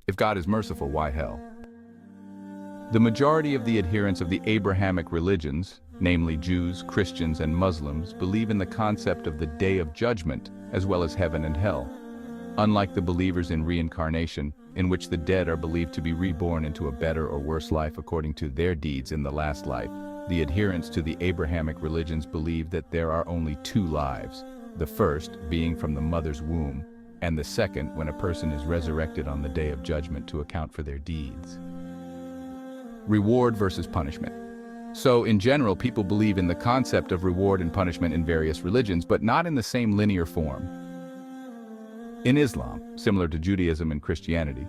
If God is merciful, why hell? The majority of the adherents of the Abrahamic religions, namely Jews, Christians, and Muslims, believe in the concept of the Day of Judgment, as well as heaven and hell. Unlike the believers in reincarnation, in which the dead are believed to be reborn into a better or worse life according to their deeds in the last life, the adherents to the Abrahamic religions believe that there are only two lives, the first being from the mother's womb, and the second when a person is resurrected on the Day of Judgment to account for their deeds. Reward versus punishment. So, in general, people believe in the concept of reward and punishment in various religions, but not in the same linear form. In Islam, similar to Judaism and Christianity,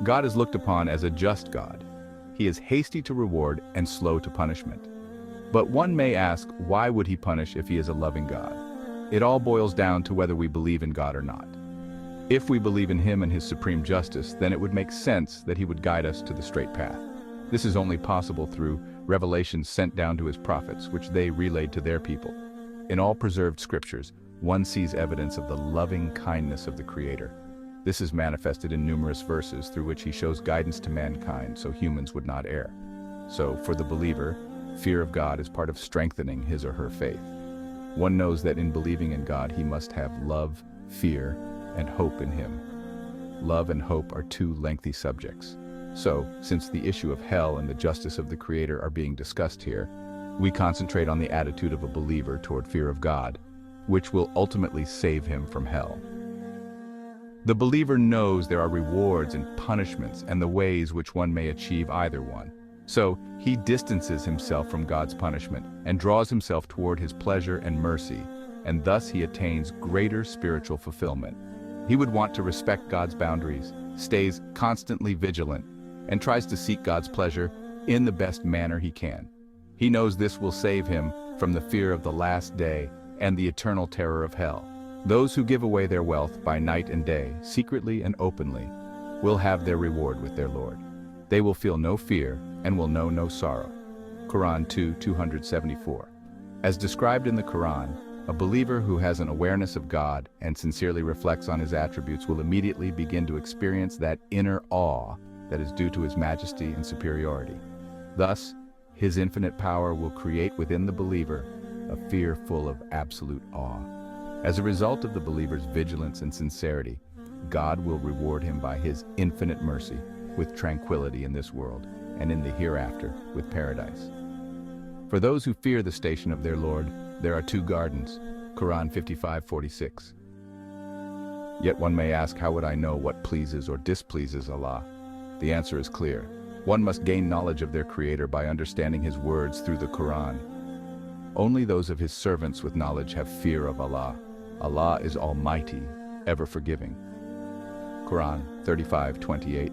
God is looked upon as a just God. He is hasty to reward and slow to punishment. But one may ask, why would he punish if he is a loving God? It all boils down to whether we believe in God or not. If we believe in him and his supreme justice, then it would make sense that he would guide us to the straight path. This is only possible through revelations sent down to his prophets, which they relayed to their people. In all preserved scriptures, one sees evidence of the loving kindness of the Creator. This is manifested in numerous verses through which he shows guidance to mankind so humans would not err. So, for the believer, fear of God is part of strengthening his or her faith. One knows that in believing in God, he must have love, fear, and hope in him. Love and hope are two lengthy subjects. So, since the issue of hell and the justice of the Creator are being discussed here, we concentrate on the attitude of a believer toward fear of God, which will ultimately save him from hell. The believer knows there are rewards and punishments and the ways which one may achieve either one. So, he distances himself from God's punishment and draws himself toward his pleasure and mercy, and thus he attains greater spiritual fulfillment. He would want to respect God's boundaries, stays constantly vigilant, and tries to seek God's pleasure in the best manner he can. He knows this will save him from the fear of the last day and the eternal terror of hell. Those who give away their wealth by night and day, secretly and openly, will have their reward with their Lord. They will feel no fear and will know no sorrow. Quran 2:274. As described in the Quran, a believer who has an awareness of God and sincerely reflects on his attributes will immediately begin to experience that inner awe that is due to his majesty and superiority. Thus, his infinite power will create within the believer a fear full of absolute awe. As a result of the believer's vigilance and sincerity, God will reward him by his infinite mercy with tranquility in this world and in the hereafter with paradise. For those who fear the station of their Lord, there are two gardens. Quran 55:46. Yet one may ask, how would I know what pleases or displeases Allah? The answer is clear. One must gain knowledge of their Creator by understanding his words through the Quran. Only those of his servants with knowledge have fear of Allah. Allah is Almighty, ever forgiving. Quran 35:28.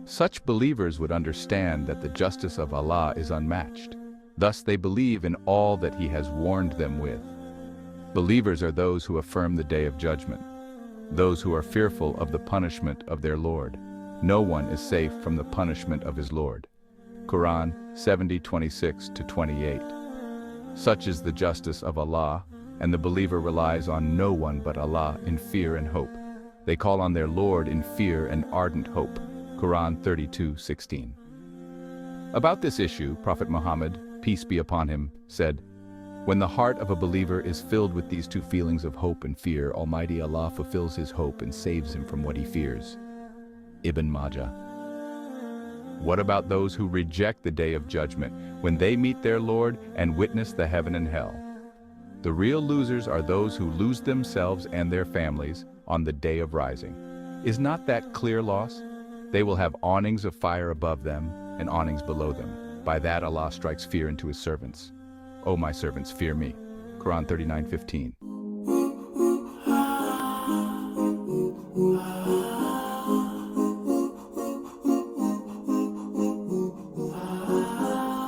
Such believers would understand that the justice of Allah is unmatched. Thus they believe in all that he has warned them with. Believers are those who affirm the Day of Judgment, those who are fearful of the punishment of their Lord. No one is safe from the punishment of his Lord. Quran 70:26-28. Such is the justice of Allah, and the believer relies on no one but Allah in fear and hope. They call on their Lord in fear and ardent hope. Quran 32:16. About this issue, Prophet Muhammad, peace be upon him, said, "When the heart of a believer is filled with these two feelings of hope and fear, Almighty Allah fulfills his hope and saves him from what he fears." Ibn Majah. What about those who reject the Day of Judgment when they meet their Lord and witness the heaven and hell? The real losers are those who lose themselves and their families on the day of rising. Is not that clear loss? They will have awnings of fire above them and awnings below them. By that Allah strikes fear into his servants. O my servants, fear me. Quran 39:15.